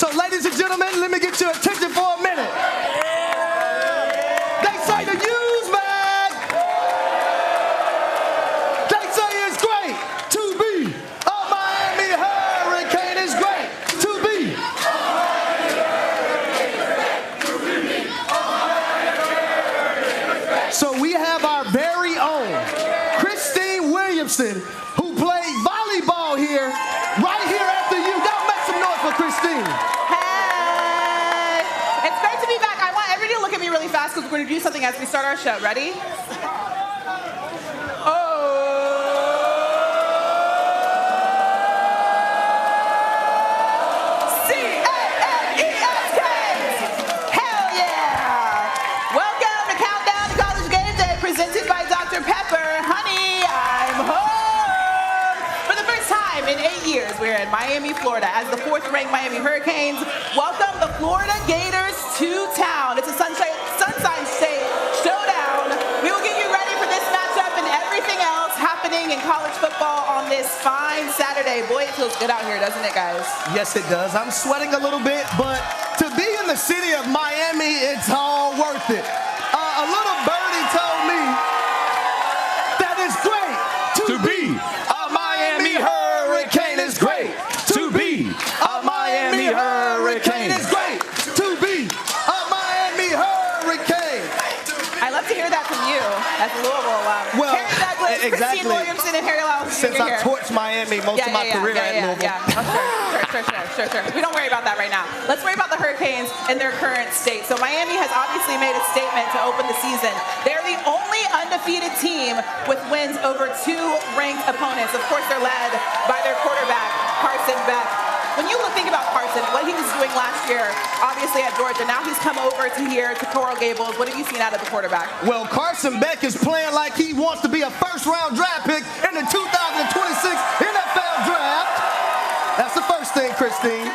So, ladies and gentlemen, let me get your attention for a minute. They say the use bag. They say it's great to be a Miami Hurricane. It's great to be. So we have our very own Christine Williamson, who played volleyball here, right here at the U. Y'all make some noise for Christine. Hey, it's great to be back. I want everybody to look at me really fast because we're going to do something as we start our show. Ready? We're in Miami, Florida. As the 4th-ranked Miami Hurricanes welcome the Florida Gators to town. It's a Sunshine State showdown. We will get you ready for this matchup and everything else happening in college football on this fine Saturday. Boy, it feels good out here, doesn't it, guys? Yes, it does. I'm sweating a little bit, but to be in the city of Miami, it's all worth it. A little birdie told me that it's great to be a Miami Hurricane. It's great to be a Miami Hurricane. It's great to be a Miami Hurricane. I love to hear that from you as a Louisville alum. Well, Harry Douglas, exactly. Christine Williamson, and Harry Lyles Jr. Since I torched Miami most of my career at Louisville. Sure. We don't worry about that right now. Let's worry about the Hurricanes and their current state. So Miami has obviously made a statement to open the season. They're the only undefeated team with wins over 2 ranked opponents. Of course, they're led by their quarterback, Carson Beck. When you think about Carson, what he was doing last year, obviously at Georgia, now he's come over to here to Coral Gables. What have you seen out of the quarterback? Well, Carson Beck is playing like he wants to be a first-round draft pick in the 2026 NFL Draft. That's the first thing, Christine.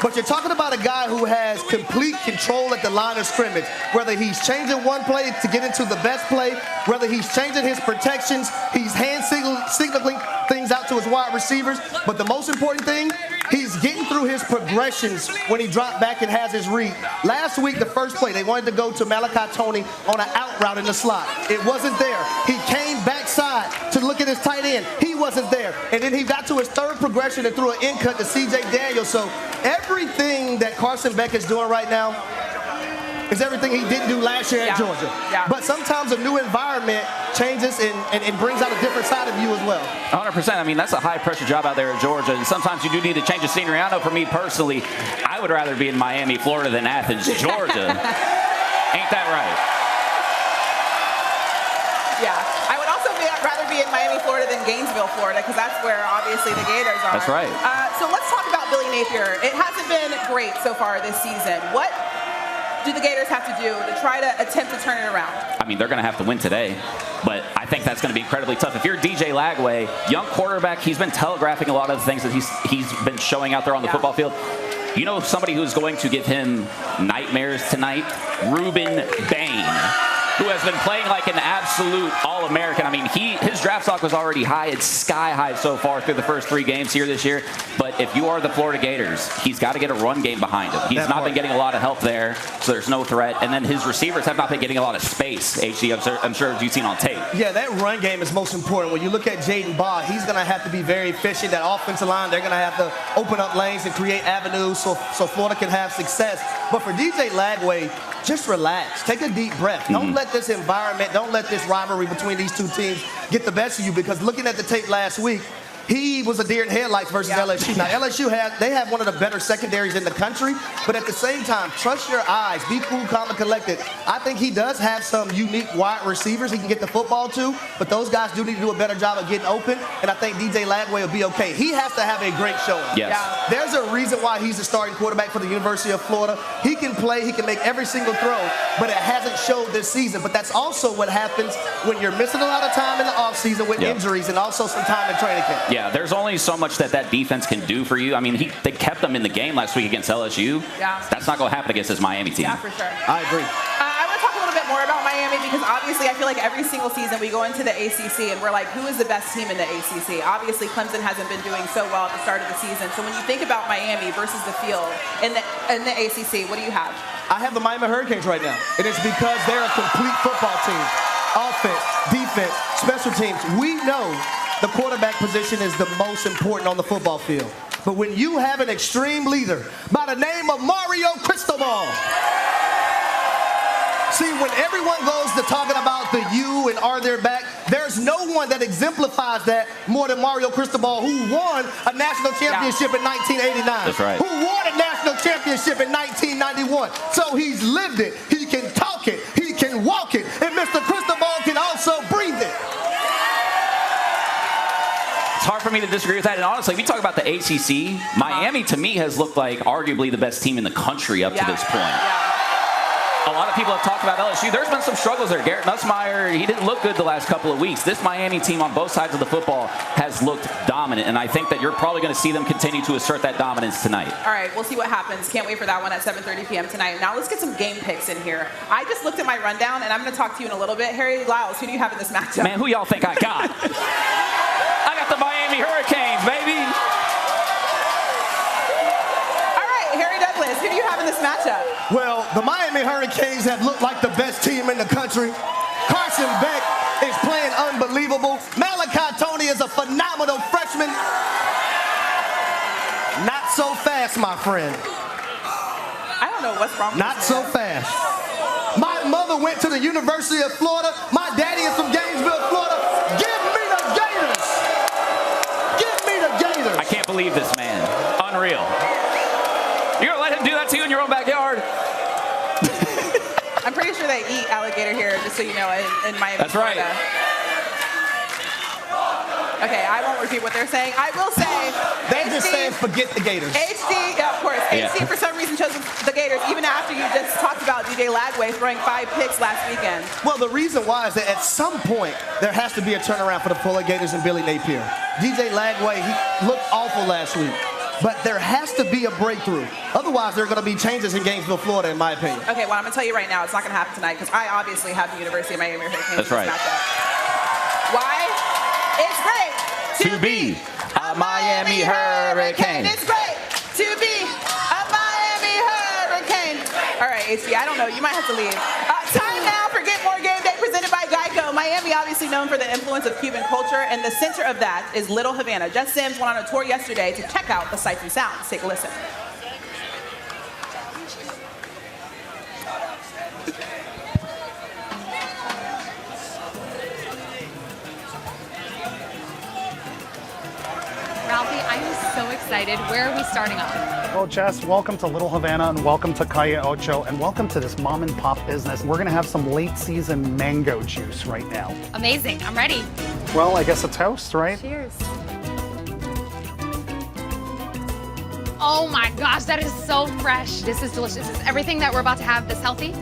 But you're talking about a guy who has complete control at the line of scrimmage, whether he's changing one play to get into the best play, whether he's changing his protections, he's hand signaling things out to his wide receivers. But the most important thing, he's getting through his progressions when he dropped back and has his read. Last week, the first play, they wanted to go to Malachi Tony on an out route in the slot. It wasn't there. He came backside to look at his tight end. He wasn't there. And then he got to his third progression and threw an in cut to C.J. Daniels. So everything that Carson Beck is doing right now is everything he didn't do last year at Georgia. But sometimes a new environment changes and brings out a different side of you as well. 100%. I mean, that's a high-pressure job out there at Georgia, and sometimes you do need to change the scenery. I know for me personally, I would rather be in Miami, Florida than Athens, Georgia. Ain't that right? Yeah. I would also rather be in Miami, Florida than Gainesville, Florida, because that's where, obviously, the Gators are. That's right. So let's talk about Billy Napier. It hasn't been great so far this season. What do the Gators have to do to try to attempt to turn it around? I mean, they're going to have to win today, but I think that's going to be incredibly tough. If you're DJ Lagway, young quarterback, he's been telegraphing a lot of the things that he's been showing out there on the football field. You know somebody who's going to give him nightmares tonight? Ruben Bain, who has been playing like an absolute All-American. I mean, his draft stock was already high. It's sky high so far through the first 3 games here this year. But if you are the Florida Gators, he's got to get a run game behind him. He's not been getting a lot of help there, so there's no threat. And then his receivers have not been getting a lot of space, HC, I'm sure you've seen on tape. Yeah, that run game is most important. When you look at Jaden Baugh, he's going to have to be very efficient. That offensive line, they're going to have to open up lanes and create avenues so Florida can have success. But for DJ Lagway, just relax. Take a deep breath. Don't let this environment, don't let this rivalry between these two teams get the best of you, because looking at the tape last week, he was a deer in headlights versus LSU. Now, LSU they have one of the better secondaries in the country, but at the same time, trust your eyes. Be cool, calm, and collected. I think he does have some unique wide receivers he can get the football to, but those guys do need to do a better job of getting open, and I think DJ Lagway will be okay. He has to have a great showing. Yes. There's a reason why he's the starting quarterback for the University of Florida. He can play, he can make every single throw, but it hasn't showed this season. But that's also what happens when you're missing a lot of time in the offseason with injuries and also some time in training camp. Yeah, there's only so much that defense can do for you. I mean, they kept them in the game last week against LSU. Yeah. That's not going to happen against this Miami team. Yeah, for sure. I agree. I want to talk a little bit more about Miami? Because obviously I feel like every single season we go into the ACC and we're like, who is the best team in the ACC? Obviously Clemson hasn't been doing so well at the start of the season. So when you think about Miami versus the field in the ACC, what do you have? I have the Miami Hurricanes right now. And it's because they're a complete football team. Offense, defense, special teams. We know the quarterback position is the most important on the football field. But when you have an extreme leader by the name of Mario Cristobal, see, when everyone goes to talking about the U and are they back, there's no one that exemplifies that more than Mario Cristobal, who won a national championship in 1989. That's right. Who won a national championship in 1991. So he's lived it. He can talk it. He can walk it. And Mr. Cristobal can also breathe it. It's hard for me to disagree with that. And honestly, we talk about the ACC. Miami, to me, has looked like arguably the best team in the country up to this point. A lot of people have talked about LSU. There's been some struggles there. Garrett Nussmeier, he didn't look good the last couple of weeks. This Miami team on both sides of the football has looked dominant, and I think that you're probably going to see them continue to assert that dominance tonight. All right, we'll see what happens. Can't wait for that one at 7:30 p.m. tonight. Now let's get some game picks in here. I just looked at my rundown, and I'm going to talk to you in a little bit. Harry Lyles, who do you have in this matchup? Man, who y'all think I got? I got the Miami Hurricanes, baby. All right, Harry Douglas, who do you have in this matchup? Well, the Miami Hurricanes have looked like the best team in the country. Carson Beck is playing unbelievable. Malachi Tony is a phenomenal freshman. Not so fast, my friend. I don't know what's wrong with Not so fast. My mother went to the University of Florida. My daddy is from Gainesville, Florida. Give me the Gators. Give me the Gators. I can't believe this man. Unreal. You're going to let him do that to you in your own backyard? I'm pretty sure they eat alligator here, just so you know, in Miami, That's right. Florida. Okay, I won't repeat what they're saying. I will say... They're just saying forget the Gators. HD, yeah, of course. Yeah. HD, for some reason, chose the Gators, even after you just talked about DJ Lagway throwing 5 picks last weekend. Well, the reason why is that at some point, there has to be a turnaround for the Florida Gators and Billy Napier. DJ Lagway, he looked awful last week. But there has to be a breakthrough. Otherwise, there are going to be changes in Gainesville, Florida, in my opinion. Okay, well, I'm going to tell you right now, it's not going to happen tonight, because I obviously have the University of Miami Hurricanes That's in right. this matchup. Why? It's great To be a Miami Hurricane. It's great to be a Miami Hurricane. All right, HD, I don't know. You might have to leave. Time now for Get More Game Day, presented by Geico. Miami, obviously known for the influence of Cuban culture, and the center of that is Little Havana. Jess Sims went on a tour yesterday to check out the sights and sounds. Take a listen. Ralphie, I'm so excited. Where are we starting off? Well, Jess, welcome to Little Havana and welcome to Calle Ocho and welcome to this mom and pop business. We're going to have some late season mango juice right now. Amazing. I'm ready. Well, I guess a toast, right? Cheers. Oh my gosh, that is so fresh. This is delicious. Is everything that we're about to have this healthy?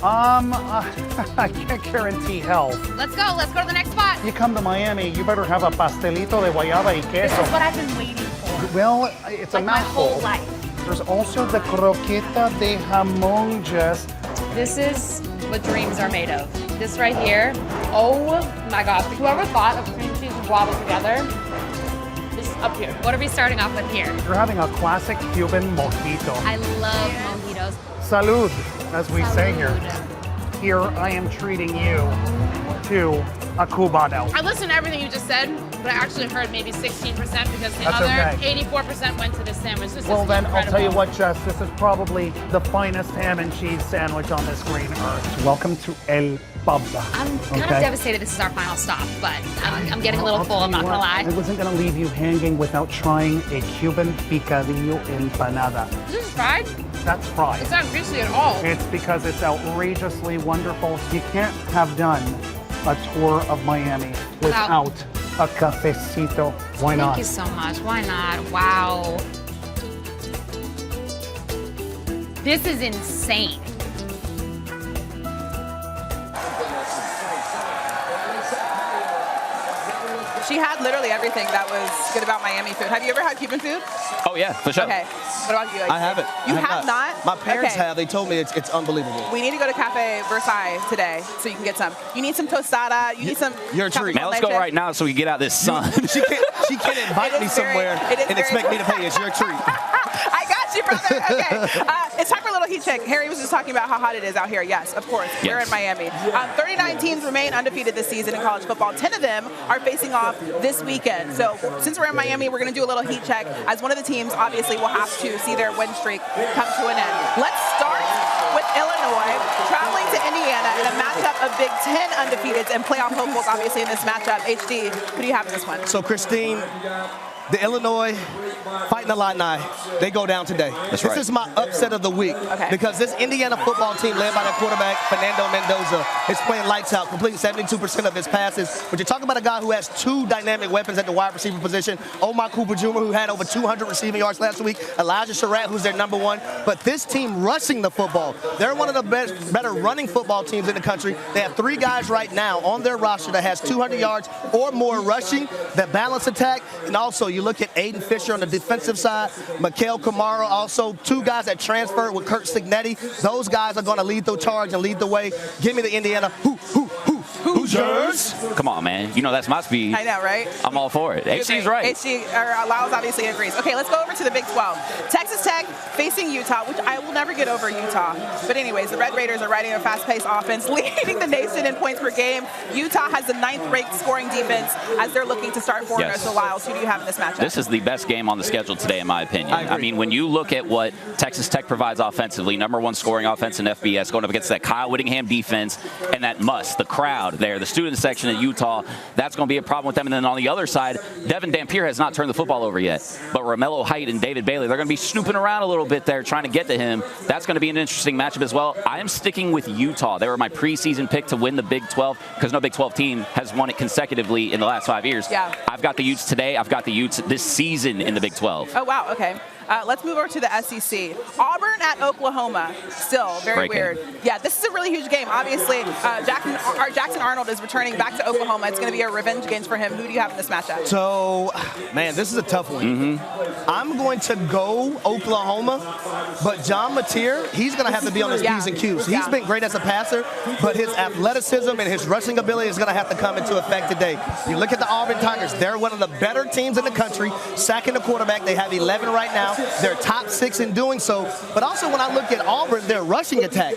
I can't guarantee health. Let's go. Let's go to the next spot. You come to Miami, you better have a pastelito de guayaba y This is queso. what I've been waiting for. Well, it's Like a my mouthful. whole life. There's also the croqueta de jamón, Jess. This is what dreams are made of. This right here. Oh my gosh. Whoever thought of cream cheese and guava together is up here. What are we starting off with here? You're having a classic Cuban mojito. I love mojitos. Salud, as we say here. Salud. Here I am treating you to a cubano. I listened to everything you just said, but I actually heard maybe 16% because the That's other okay. 84% went to the sandwich. This Well is then, incredible. I'll tell you what, Jess, this is probably the finest ham and cheese sandwich on this green earth. Welcome to El Pabba. I'm kind of devastated this is our final stop, but I'm getting a little full, I'm not gonna lie. I wasn't gonna leave you hanging without trying a Cuban picadillo empanada. Is this fried? That's fried. It's not greasy at all. It's because it's outrageously wonderful. You can't have done a tour of Miami without a cafecito. Why not? Thank you so much. Why not? Wow. This is insane. She had literally everything that was good about Miami food. Have you ever had Cuban food? Oh, yeah, for sure. Okay. What about you? I haven't. You I have not? My parents Okay. have. They told me it's unbelievable. We need to go to Cafe Versailles today so you can get some. You need some tostada. You need some. You're a treat. Man, let's go right now so we can get out of this sun. She can't invite me somewhere and expect me to pay. It's your treat. I got you, brother. Okay. It's time for a little heat check. Harry was just talking about how hot it is out here. Yes, of course. Yes. We're in Miami. 39 teams remain undefeated this season in college football. 10 of them are facing off this weekend. So since we're in Miami, we're going to do a little heat check, as one of the teams obviously will have to see their win streak come to an end. Let's start with Illinois traveling to Indiana in a matchup of Big Ten undefeateds and playoff hopefuls, obviously, in this matchup. HD, who do you have in this one? So, Christine, the Illinois Fighting Illini, they go down today. This is my upset of the week because this Indiana football team led by their quarterback, Fernando Mendoza, is playing lights out, completing 72% of his passes. But you're talking about a guy who has two dynamic weapons at the wide receiver position, Omar Cooper Jr., who had over 200 receiving yards last week, Elijah Surratt, who's their number one. But this team rushing the football, they're one of the better running football teams in the country. They have three guys right now on their roster that has 200 yards or more rushing, that balance attack, and also you look at Aiden Fisher on the defensive side, Mikael Kamara, also two guys that transferred with Kurt Signetti. Those guys are going to lead the charge and lead the way. Give me the Indiana Hoosiers. Come on, man. You know that's my speed. I know, right? I'm all for it. HC's right. Lyles obviously agrees. Okay, let's go over to the Big 12. Texas Tech facing Utah, which I will never get over Utah. But anyways, the Red Raiders are riding a fast-paced offense, leading the nation in points per game. Utah has the 9th-ranked scoring defense as they're looking to start 4-0. Yes. So, Lyles, who do you have in this matchup? This is the best game on the schedule today, in my opinion. I mean, when you look at what Texas Tech provides offensively, #1 scoring offense in FBS, going up against that Kyle Whittingham defense and that the crowd there, the student section at Utah, that's going to be a problem with them. And then on the other side, Devin Dampier has not turned the football over yet. But Romello Height and David Bailey, they're going to be snooping around a little bit there, trying to get to him. That's going to be an interesting matchup as well. I am sticking with Utah. They were my preseason pick to win the Big 12 because no Big 12 team has won it consecutively in the last 5 years. Yeah. I've got the Utes today. I've got the Utes this season in the Big 12. Oh, wow. Okay. Let's move over to the SEC. Auburn at Oklahoma. Still very weird. Yeah, this is a really huge game. Obviously, Jackson Arnold is returning back to Oklahoma. It's going to be a revenge game for him. Who do you have in this matchup? So, man, this is a tough one. I'm going to go Oklahoma, but John Mateer, he's going to have to be on his P's and Q's. He's been great as a passer, but his athleticism and his rushing ability is going to have to come into effect today. You look at the Auburn Tigers. They're one of the better teams in the country, sacking the quarterback. They have 11 right now. They're top 6 in doing so. But also when I look at Auburn, their rushing attack,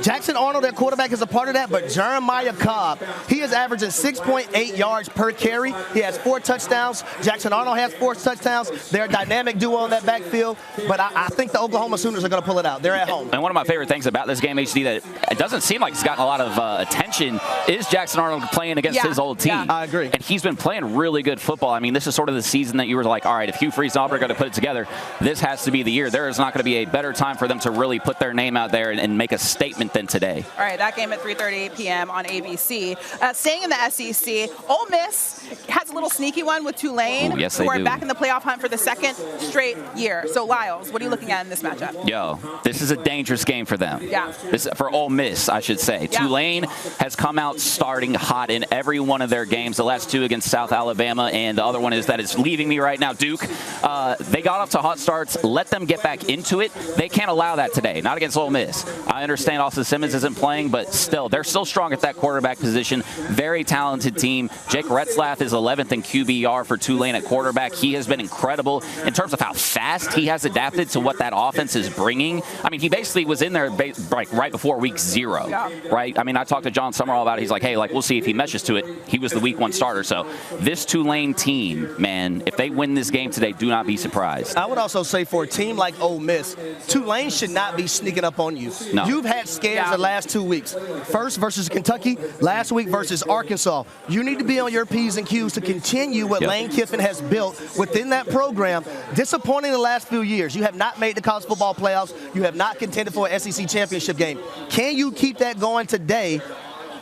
Jackson Arnold, their quarterback, is a part of that, but Jeremiah Cobb, he is averaging 6.8 yards per carry. He has 4 touchdowns. Jackson Arnold has 4 touchdowns. They're a dynamic duo on that backfield, but I think the Oklahoma Sooners are going to pull it out. They're at home. And one of my favorite things about this game, HD, that it doesn't seem like it's gotten a lot of attention, is Jackson Arnold playing against his old team. Yeah. I agree. And he's been playing really good football. I mean, this is sort of the season that you were like, all right, if Hugh Freeze and Auburn are going to put it together, this has to be the year. There is not going to be a better time for them to really put their name out there and make a statement than today. All right, that game at 3:30 p.m. on ABC. Staying in the SEC, Ole Miss has a little sneaky one with Tulane, who are back in the playoff hunt for the 2nd straight year. So, Lyles, what are you looking at in this matchup? Yo, this is a dangerous game for them. Yeah. This for Ole Miss, I should say. Yeah. Tulane has come out starting hot in every one of their games. The last 2 against South Alabama, and the other one is that is leaving me right now, Duke. They got off to hot starts. Let them get back into it. They can't allow that today. Not against Ole Miss. I understand Austin Simmons isn't playing, but still, they're still strong at that quarterback position. Very talented team. Jake Retzlaff is 11th in QBR for Tulane at quarterback. He has been incredible in terms of how fast he has adapted to what that offense is bringing. I mean, he basically was in there like right before week 0, right? I mean, I talked to John Summerall about it. He's like, hey, we'll see if he meshes to it. He was the week 1 starter. So this Tulane team, man, if they win this game today, do not be surprised. I would also say for a team like Ole Miss, Tulane should not be sneaking up on you. No. You've had scares the last 2 weeks. First versus Kentucky, last week versus Arkansas. You need to be on your P's and Q's to continue what Lane Kiffin has built within that program. Disappointing the last few years. You have not made the college football playoffs. You have not contended for an SEC championship game. Can you keep that going today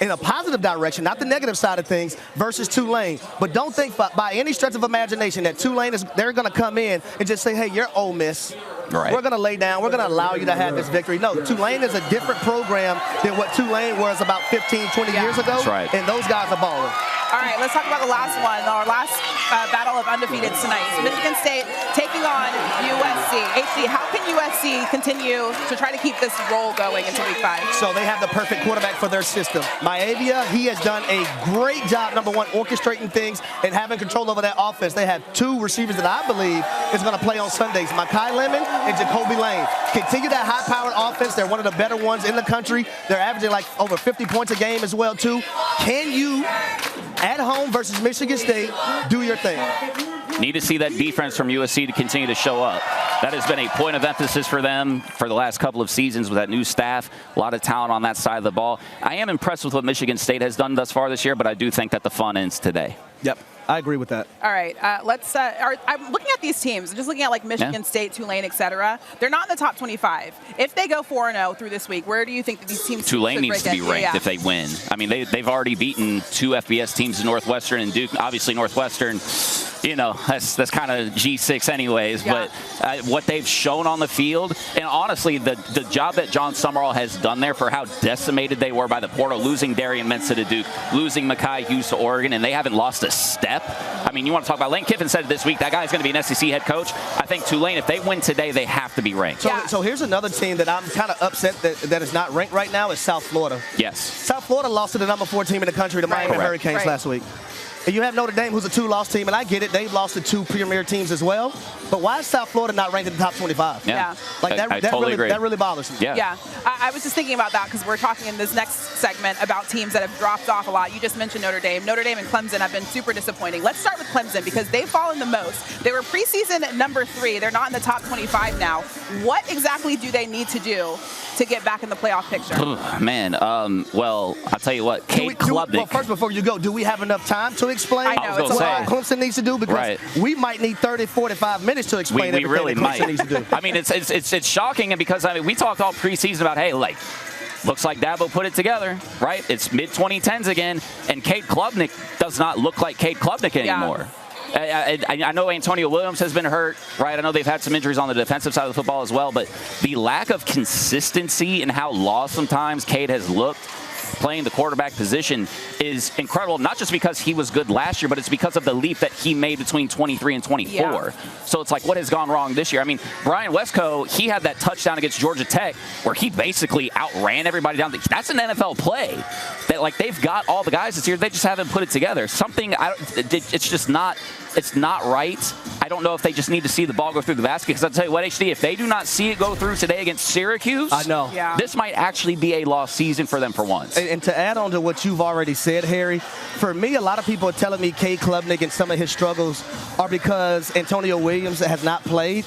in a positive direction, not the negative side of things, versus Tulane? But don't think by any stretch of imagination that Tulane they're going to come in and just say, hey, you're Ole Miss. Right. We're going to lay down. We're going to allow you to have this victory. No, Tulane is a different program than what Tulane was about 15, 20 years ago. That's right. And those guys are balling. All right, let's talk about the last one, our last battle of undefeated tonight. Michigan State taking on USC. HD, how can USC continue to try to keep this roll going into week 5? So they have the perfect quarterback for their system. Maivia, he has done a great job, number one, orchestrating things and having control over that offense. They have 2 receivers that I believe is going to play on Sundays, Makai Lemon and Jacoby Lane. Continue that high-powered offense. They're one of the better ones in the country. They're averaging like over 50 points a game as well, too. Can you, at home versus Michigan State, do your thing? Need to see that defense from USC to continue to show up. That has been a point of emphasis for them for the last couple of seasons with that new staff. A lot of talent on that side of the ball. I am impressed with what Michigan State has done thus far this year, but I do think that the fun ends today. Yep. I agree with that. All right, let's. I'm looking at these teams, just looking at like Michigan State, Tulane, etc. They're not in the top 25. If they go 4-0 through this week, where do you think that these teams? Tulane needs to be ranked if they win. I mean, they've already beaten 2 FBS teams in Northwestern and Duke. Obviously, Northwestern, you know, that's kind of G6 anyways. Yeah. But what they've shown on the field, and honestly, the job that John Summerall has done there for how decimated they were by the portal, losing Darian Mensah to Duke, losing Mekhi Hughes to Oregon, and they haven't lost a step. I mean, you want to talk about Lane Kiffin said it this week, that guy's going to be an SEC head coach. I think Tulane, if they win today, they have to be ranked. So here's another team that I'm kind of upset that is not ranked right now is South Florida. Yes. South Florida lost to the number 4 team in the country, the Miami Hurricanes last week. And you have Notre Dame, who's a 2-loss team, and I get it. They've lost to 2 premier teams as well. But why is South Florida not ranked in the top 25? Yeah. Like I totally agree. That really bothers me. Yeah. I was just thinking about that because we're talking in this next segment about teams that have dropped off a lot. You just mentioned Notre Dame. Notre Dame and Clemson have been super disappointing. Let's start with Clemson because they've fallen the most. They were preseason at number 3. They're not in the top 25 now. What exactly do they need to do to get back in the playoff picture? Man, well, I'll tell you what, Cade Klubnik. Well, first, before you go, do we have enough time to explain I know, what Clemson needs to do? Because we might need 30, 45 minutes to explain everything really that Clemson needs to do. I mean, it's shocking because, I mean, we talked all preseason about, hey, like, looks like Dabo put it together, right? It's mid-2010s again, and Cade Klubnik does not look like Cade Klubnik anymore. I know Antonio Williams has been hurt, right? I know they've had some injuries on the defensive side of the football as well, but the lack of consistency and how lost sometimes Cade has looked playing the quarterback position is incredible, not just because he was good last year, but it's because of the leap that he made between 23 and 24. Yeah. So it's like, what has gone wrong this year? I mean, Brian Westco, he had that touchdown against Georgia Tech where he basically outran everybody down. That's an NFL play. That, like, they've got all the guys this year. They just haven't put it together. It's just not, it's not right. I don't know if they just need to see the ball go through the basket, because I'll tell you what, HD, if they do not see it go through today against Syracuse, I know. This might actually be a lost season for them for once. And to add on to what you've already said, Harry, for me, a lot of people are telling me Cade Klubnik and some of his struggles are because Antonio Williams has not played.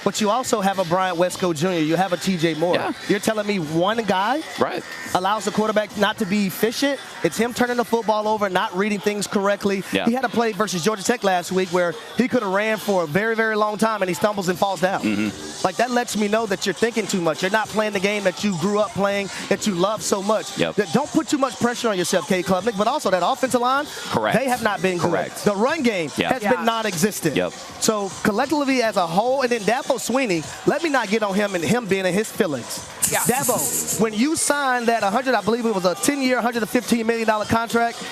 But you also have a Brian Westco Jr., you have a TJ Moore. Yeah. You're telling me one guy allows the quarterback not to be efficient? It's him turning the football over, not reading things correctly. He had a play versus Georgia Tech last week where he could have ran for a very, very long time, and he stumbles and falls down. Like, that lets me know that you're thinking too much. You're not playing the game that you grew up playing, that you love so much. Don't put too much pressure on yourself, Cade Klubnik, but also that offensive line, they have not been good. The run game has been non-existent. So collectively as a whole, and then Dabo Swinney, let me not get on him and him being in his feelings. Dabo, when you signed that I believe it was a 10-year, $115 million contract,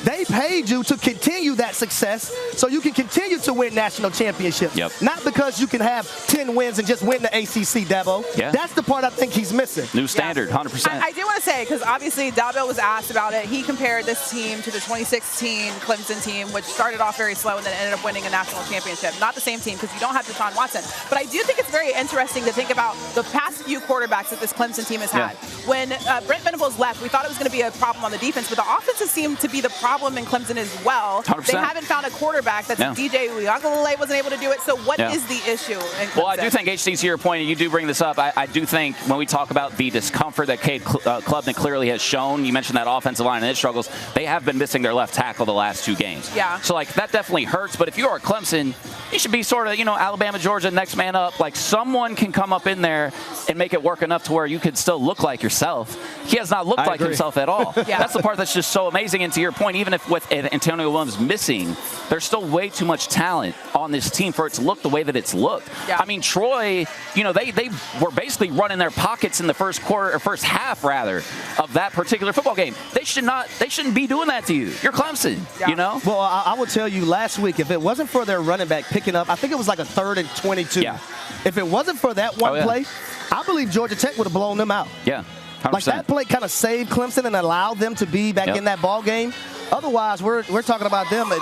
they paid you to continue that success so you can continue to win national championships. Not because you can have 10 wins and just win the ACC, Dabo. That's the part I think he's missing. New standard, 100%. I do want to say, because obviously Dabo was asked about it, he compared this team to the 2016 Clemson team, which started off very slow and then ended up winning a national championship. Not the same team, because you don't have Deshaun Watson. But I do think it's very interesting to think about the past few quarterbacks that this Clemson team has had. When Brent Venables left, we thought it was going to be a problem on the defense, but the offenses seemed to be the problem in Clemson as well. 100%. They haven't found a quarterback that's DJ Lagway wasn't able to do it. So what is the issue in Clemson? Well, I do think, HC, to your point, and you do bring this up, I do think when we talk about the discomfort that Cade Klubnik clearly has shown, you mentioned that offensive line and its struggles, they have been missing their left tackle the last 2 games. So, like, that definitely hurts. But if you are Clemson, you should be sort of, Alabama, Georgia, next man up. Like, someone can come up in there and make it work enough to where you could still look like yourself. He has not looked like himself at all. That's the part that's just so amazing. And to your point, even if with Antonio Williams missing, there's still way too much talent on this team for it to look the way that it's looked. Yeah. I mean, Troy, you know, they were basically running their pockets in the first quarter, or first half rather, of that particular football game. They shouldn't be doing that to you. You're Clemson, you know? Well, I will tell you, last week, if it wasn't for their running back picking up, I think it was like a 3rd and 22. Yeah. If it wasn't for that one play, I believe Georgia Tech would have blown them out. Yeah, 100%. Like that play kind of saved Clemson and allowed them to be back in that ball game. Otherwise, we're talking about them, and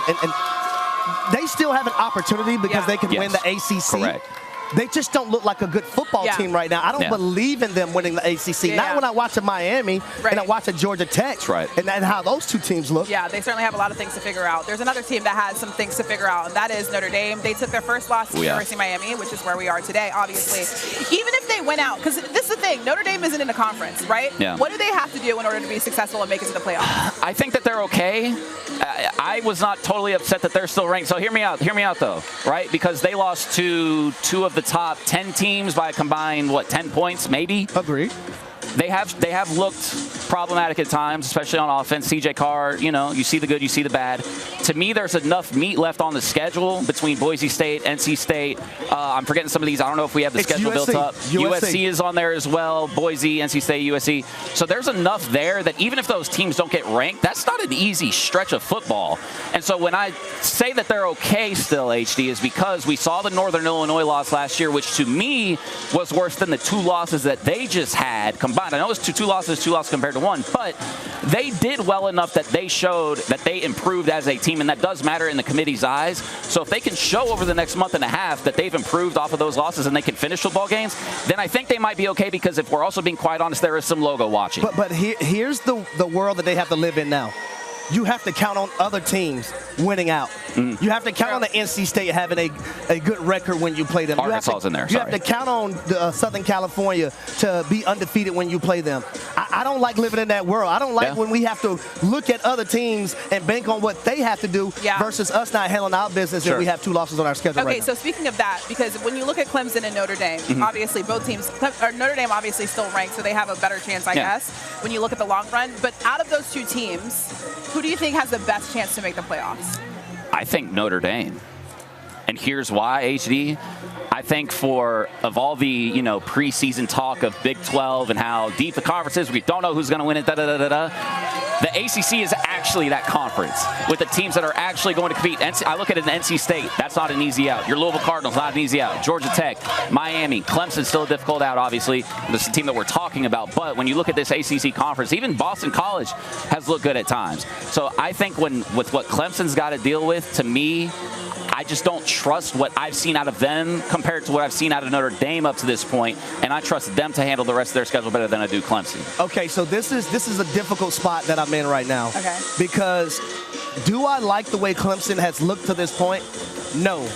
they still have an opportunity because they can win the ACC. Correct. They just don't look like a good football team right now. I don't believe in them winning the ACC. Not when I watch a Miami and I watch a Georgia Tech. That's right. And how those two teams look. Yeah, they certainly have a lot of things to figure out. There's another team that has some things to figure out, and that is Notre Dame. They took their first loss to University of Miami, which is where we are today, obviously. Even if they went out, because this is the thing, Notre Dame isn't in a conference, right? Yeah. What do they have to do in order to be successful and make it to the playoffs? I think that they're okay. I was not totally upset that they're still ranked. So hear me out though, right? Because they lost to 2 of the top 10 teams by a combined, 10 points, maybe? Agreed. They have looked problematic at times, especially on offense. CJ Carr, you know, you see the good, you see the bad. To me, there's enough meat left on the schedule between Boise State, NC State. I'm forgetting some of these. I don't know if we have the schedule built up. USC is on there as well. Boise, NC State, USC. So there's enough there that even if those teams don't get ranked, that's not an easy stretch of football. And so when I say that they're okay still, HD, is because we saw the Northern Illinois loss last year, which to me was worse than the 2 losses that they just had combined. I know it's 2 losses compared to 1, but they did well enough that they showed that they improved as a team, and that does matter in the committee's eyes. So if they can show over the next month and a half that they've improved off of those losses and they can finish football games, then I think they might be okay, because if we're also being quite honest, there is some logo watching. But here's the world that they have to live in now. You have to count on other teams winning out. You have to count on the NC State having a good record when you play them. Arkansas is in there. You have to count on Southern California to be undefeated when you play them. I don't like living in that world. I don't like when we have to look at other teams and bank on what they have to do versus us not handling our business and we have 2 losses on our schedule right now. So speaking of that, because when you look at Clemson and Notre Dame, obviously both teams, Notre Dame obviously still ranked, so they have a better chance, I guess, when you look at the long run. But out of those 2 teams, who do you think has the best chance to make the playoffs? I think Notre Dame. And here's why, HD. I think of all the, preseason talk of Big 12 and how deep the conference is, we don't know who's going to win it, the ACC is actually that conference with the teams that are actually going to compete. I look at it in NC State. That's not an easy out. Your Louisville Cardinals, not an easy out. Georgia Tech, Miami, Clemson's still a difficult out, obviously. This is the team that we're talking about. But when you look at this ACC conference, even Boston College has looked good at times. So I think with what Clemson's got to deal with, to me, I just don't trust what I've seen out of them compared to what I've seen out of Notre Dame up to this point, and I trust them to handle the rest of their schedule better than I do Clemson. Okay, so this is a difficult spot that I'm in right now. Okay. Because do I like the way Clemson has looked to this point? No.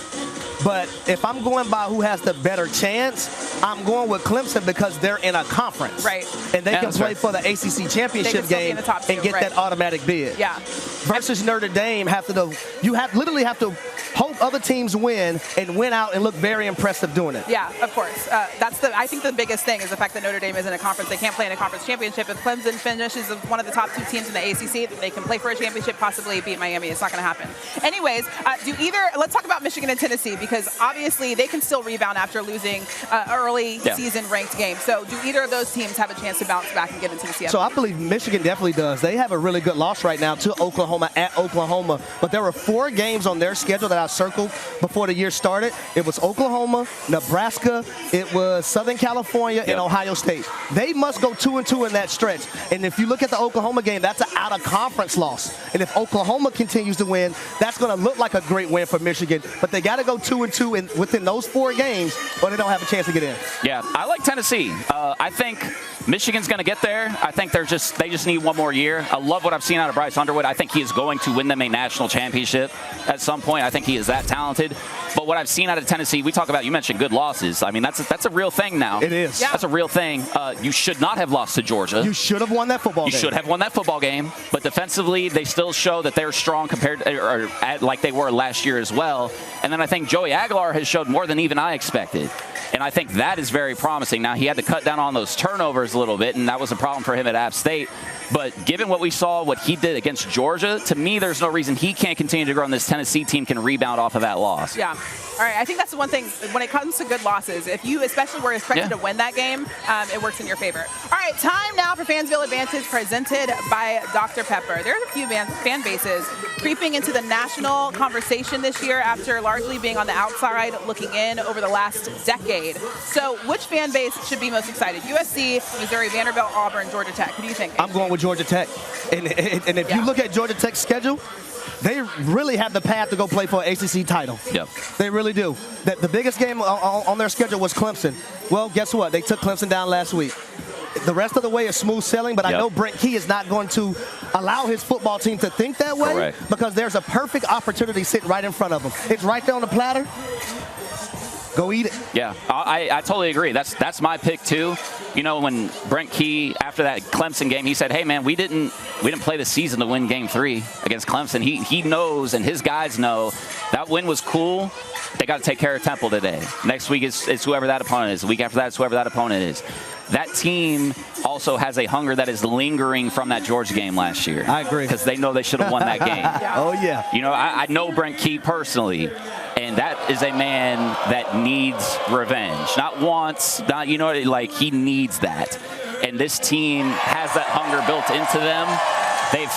But if I'm going by who has the better chance, I'm going with Clemson because they're in a conference. Right. And they can play for the ACC championship game and get that automatic bid. Yeah. Versus Notre Dame, you literally have to hope other teams win and win out and look very impressive doing it. Yeah, of course. I think the biggest thing is the fact that Notre Dame is in a conference. They can't play in a conference championship. If Clemson finishes one of the top 2 teams in the ACC, they can play for a championship, possibly beat Miami. It's not going to happen. Anyways, let's talk about Michigan and Tennessee, because obviously they can still rebound after losing early season ranked game. So do either of those teams have a chance to bounce back and get into the CFP? So I believe Michigan definitely does. They have a really good loss right now to Oklahoma at Oklahoma. But there were 4 games on their schedule that I circled before the year started. It was Oklahoma, Nebraska, it was Southern California, and Ohio State. They must go 2-2 in that stretch. And if you look at the Oklahoma game, that's an out-of-conference loss. And if Oklahoma continues to win, that's going to look like a great win for Michigan. But they got to go 2-2 within those 4 games, or they don't have a chance to get in. Yeah, I like Tennessee. I think Michigan's going to get there. I think they just need one more year. I love what I've seen out of Bryce Underwood. I think he is going to win them a national championship at some point. I think he is that talented. But what I've seen out of Tennessee, you mentioned good losses. I mean, that's a real thing now. It is. Yeah. That's a real thing. You should not have lost to Georgia. You should have won that football game. You should have won that football game. But defensively, they still show that they're strong like they were last year as well. And then I think Joey Aguilar has showed more than even I expected. And I think that is very promising. Now, he had to cut down on those turnovers a little bit, and that was a problem for him at App State. But given what we saw, what he did against Georgia, to me, there's no reason he can't continue to grow, and this Tennessee team can rebound off of that loss. Yeah. All right, I think that's the one thing when it comes to good losses. If you especially were expected to win that game, it works in your favor. All right, time now for Fansville Advantage presented by Dr. Pepper. There's a few fan bases creeping into the national conversation this year after largely being on the outside looking in over the last decade. So which fan base should be most excited? USC, Missouri, Vanderbilt, Auburn, Georgia Tech. Who do you think? I'm going with Georgia Tech. And if you look at Georgia Tech's schedule, they really have the path to go play for an ACC title. Yep. They really do. The biggest game on their schedule was Clemson. Well, guess what? They took Clemson down last week. The rest of the way is smooth sailing, but I know Brent Key is not going to allow his football team to think that way because there's a perfect opportunity sitting right in front of them. It's right there on the platter. Go eat it. Yeah, I totally agree. That's my pick too. You know, when Brent Key after that Clemson game, he said, "Hey man, we didn't play the season to win Game 3 against Clemson." He knows, and his guys know that win was cool. They got to take care of Temple today. Next week is whoever that opponent is. The week after that is whoever that opponent is. That team also has a hunger that is lingering from that Georgia game last year. I agree. Because they know they should have won that game. Oh, yeah. You know, I know Brent Key personally, and that is a man that needs revenge. Not once, not, you know, like he needs that. And this team has that hunger built into them. They've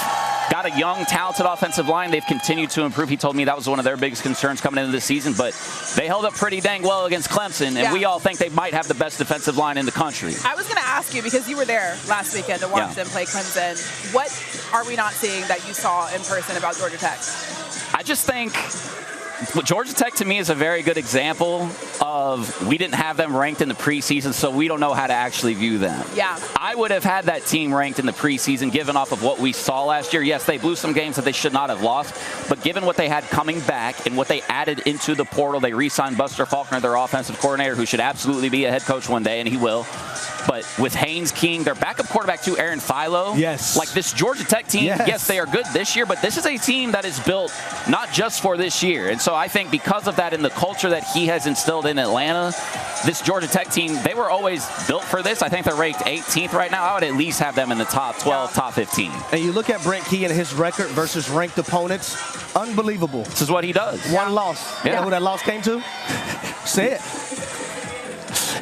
got a young, talented offensive line. They've continued to improve. He told me that was one of their biggest concerns coming into this season, but they held up pretty dang well against Clemson, and we all think they might have the best defensive line in the country. I was going to ask you, because you were there last weekend to watch them play Clemson, what are we not seeing that you saw in person about Georgia Tech? I just think Georgia Tech to me is a very good example of we didn't have them ranked in the preseason, so we don't know how to actually view them. Yeah. I would have had that team ranked in the preseason given off of what we saw last year. Yes, they blew some games that they should not have lost, but given what they had coming back and what they added into the portal, they re-signed Buster Faulkner, their offensive coordinator, who should absolutely be a head coach one day, and he will. But with Haynes King, their backup quarterback too, Aaron Philo. Yes. Like this Georgia Tech team, yes, they are good this year, but this is a team that is built not just for this year. And so I think because of that and the culture that he has instilled in Atlanta, this Georgia Tech team, they were always built for this. I think they're ranked 18th right now. I would at least have them in the top 12, top 15. And you look at Brent Key and his record versus ranked opponents, unbelievable. This is what he does. One loss. You know who that loss came to? Say it.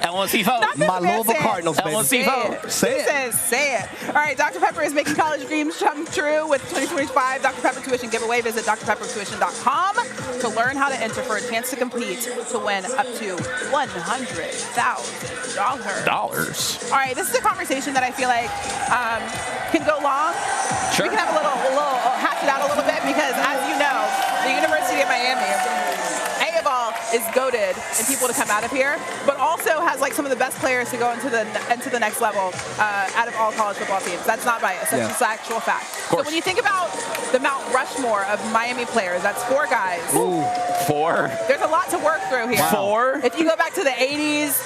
LSU vote. My Louisville Cardinals, baby. LSU vote. Say it. Says, say it. All right, Dr. Pepper is making college dreams come true with 2025 Dr. Pepper Tuition Giveaway. Visit drpeppertuition.com to learn how to enter for a chance to compete to win up to $100,000. All right, this is a conversation that I feel like can go long. Sure. We can have a little hash it out a little bit because, as you know, the University of Miami is goated and people to come out of here, but also has like some of the best players to go into the next level out of all college football teams. That's not bias. That's just actual fact. So when you think about the Mount Rushmore of Miami players, that's 4 guys. Ooh, 4. There's a lot to work through here. 4. If you go back to the 80s,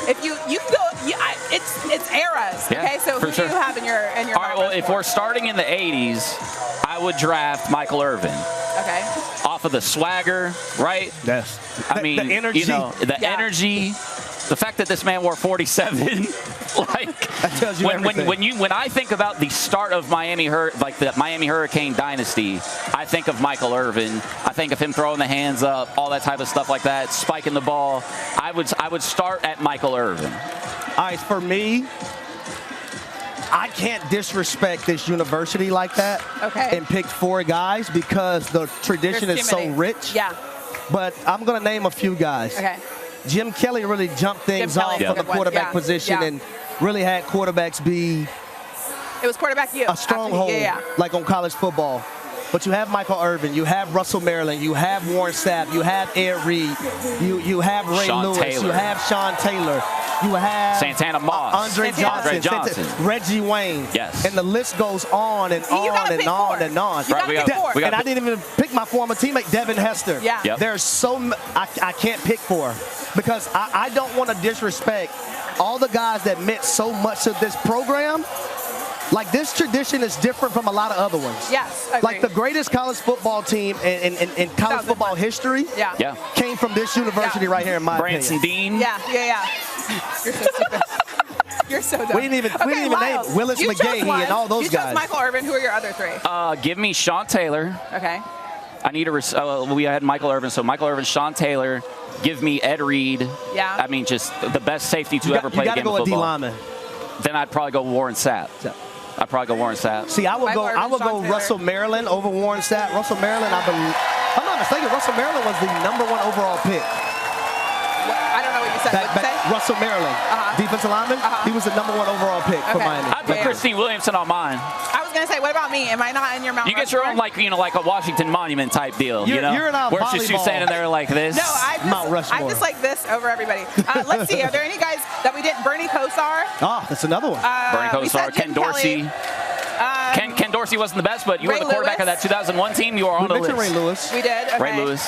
if you can go, it's eras. Okay, so who do you have in your All right, well, if we're starting in the 80s, I would draft Michael Irvin. Okay. Off of the swagger, right? Yes. I mean, the energy. You know, the energy, the fact that this man wore 47, like that tells you everything. When I think about the start of Miami, like the Miami Hurricane dynasty, I think of Michael Irvin. I think of him throwing the hands up, all that type of stuff like that, spiking the ball. I would start at Michael Irvin. All right, for me, I can't disrespect this university like that and pick 4 guys because the tradition is so rich. Yeah. But I'm going to name a few guys. Okay. Jim Kelly really jumped things off from the quarterback position and really had quarterbacks be it was quarterback you. A stronghold like on college football. But you have Michael Irvin, you have Russell Maryland, you have Warren Sapp, you have Ed Reed, you have Ray Sean Lewis, Taylor. you have Sean Taylor, you have Santana Moss, Andre Johnson, Reggie Wayne. Yes. And the list goes on and on and on and on. And I didn't even pick my former teammate, Devin Hester. Yeah. Yep. There's I can't pick 4 because I don't want to disrespect all the guys that meant so much to this program. Like, this tradition is different from a lot of other ones. Yes, agreed. Like, the greatest college football team in college football history came from this university right here in my Branson opinion. Dean. Yeah. You're so stupid. You're so dumb. We didn't even Lyles, name Willis you chose McGahee one. and all those you guys. chose Michael Irvin. Who are your other three? Give me Sean Taylor. Okay. I need we had Michael Irvin, so Michael Irvin, Sean Taylor. Give me Ed Reed. Yeah. I mean, just the best safety to ever play the game of football. You got to go with D lineman. Then I'd probably go Warren Sapp. I'd probably go Warren Sapp. See, I would go Russell Maryland over Warren Sapp. Russell Maryland, I believe. If I'm not mistaken, Russell Maryland was the #1 overall pick. I don't know what you said. Russell Maryland, defensive lineman. He was the #1 overall pick for Miami. I'd put Christine Williamson on mine. I was gonna say, what about me? Am I not in your Mount You get your own, like a Washington Monument type deal. You're in our where she's standing there like this. No, Mount Rushmore. I just like this over everybody. Let's see. Are there any guys that we didn't? Bernie Kosar. Oh, that's another one. Bernie Kosar, Ken Dorsey. Ken Dorsey wasn't the best, but you were the quarterback of that 2001 team. You were on the list. Ray Lewis. We did. Okay. Ray Lewis.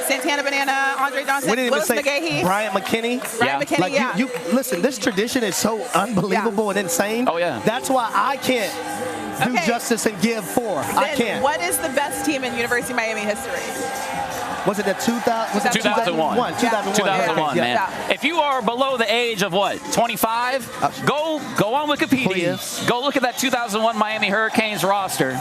Santana Banana, Andre Johnson, We didn't even Willis say McGahee. Bryant McKinney. Bryant McKinney, Like yeah. you listen, this tradition is so unbelievable and insane. Oh, yeah. That's why I can't do justice and give 4. I can't. What is the best team in University of Miami history? Was it the 2001? 2001, man. Yeah. If you are below the age of 25, go on Wikipedia. Please. Go look at that 2001 Miami Hurricanes roster.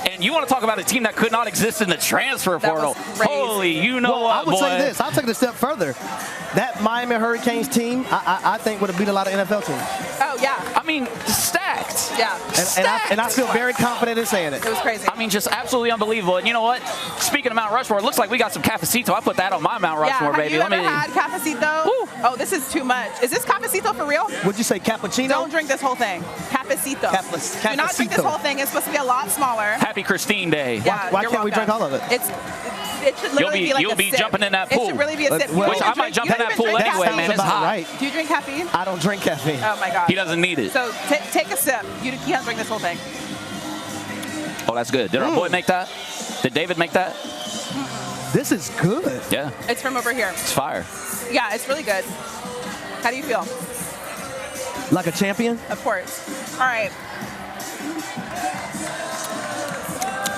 And you want to talk about a team that could not exist in the transfer portal. Holy, what, I would boy. say this. I'll take it a step further. That Miami Hurricanes team, I think would have beat a lot of NFL teams. Oh, yeah. I mean, stacked. Yeah. And I feel very confident in saying it. It was crazy. I mean, just absolutely unbelievable. And you know what? Speaking of Mount Rushmore, it looks like we got some cafecito. I put that on my Mount Rushmore, baby. Have you ever had cafecito? Woo. Oh, this is too much. Is this cafecito for real? Would you say cappuccino? Don't drink this whole thing. Cafecito. Do not drink this whole thing. It's supposed to be a lot smaller. Happy Christine Day. Yeah, Why can't we drink all of it? It should literally be like you'll a be sip. jumping in that pool. It should really be a sip. Which I might jump in that pool anyway, man. It's hot. Right. Do you drink caffeine? I don't drink caffeine. Oh my God. He doesn't need it. So take a sip. You can't drink this whole thing. Oh, that's good. Did our boy make that? Did David make that? This is good. Yeah. It's from over here. It's fire. Yeah, it's really good. How do you feel? Like a champion? Of course. All right.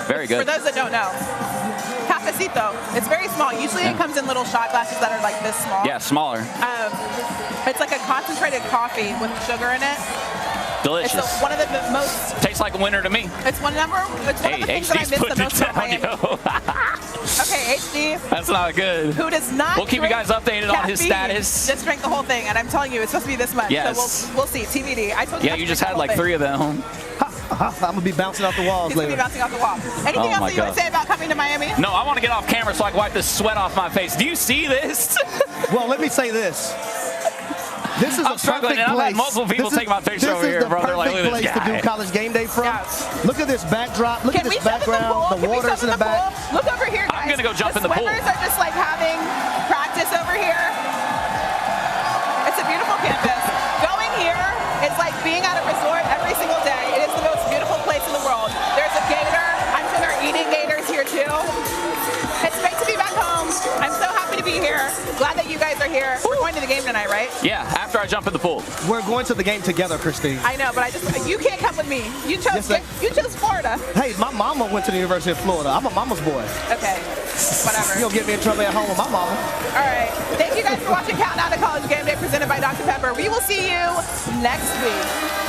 Very good. For those that don't know, cafecito, it's very small. Usually it comes in little shot glasses that are like this small. Yeah, smaller. It's like a concentrated coffee with sugar in it. Delicious. It's one of the most. Tastes like a winner to me. It's one of the things that I HD's miss the putting it most about down, Miami. yo. Okay, HD. That's not good. Who does not? We'll keep you guys updated on his caffeine. status. Just drink the whole thing, and I'm telling you, it's supposed to be this much. Yes. So we'll see. TBD. I told you. Yeah, you just had like 3 of them. I'm going to be bouncing off the walls He's going to later. be bouncing off the wall. Anything else that you want to say about coming to Miami? No, I want to get off camera so I can wipe this sweat off my face. Do you see this? Well, let me say this. This is I'm a struggling, perfect and I've had place. multiple people take my picture over here, bro. They're like, look at this This is the perfect place to do college game day from. Yeah. Look at this backdrop. Look at Can we this jump in the pool? background. The Can we water's jump in the back. pool? Look over here, guys. I'm gonna go jump in the pool. The swimmers are just like having practice over here. It's a beautiful campus. Going here is like being at a resort every single day. It is the most beautiful place in the world. There's a gator. I'm sure they're eating gators here too. It's great to be back home. I'm so happy to be here. Glad that you guys are here. We're going to the game tonight, right? Yeah, after I jump in the pool. We're going to the game together, Christine. I know, but you can't come with me. You chose Florida. Hey, my mama went to the University of Florida. I'm a mama's boy. Okay, whatever. You'll get me in trouble at home with my mama. All right. Thank you guys for watching Countdown to College Game Day presented by Dr. Pepper. We will see you next week.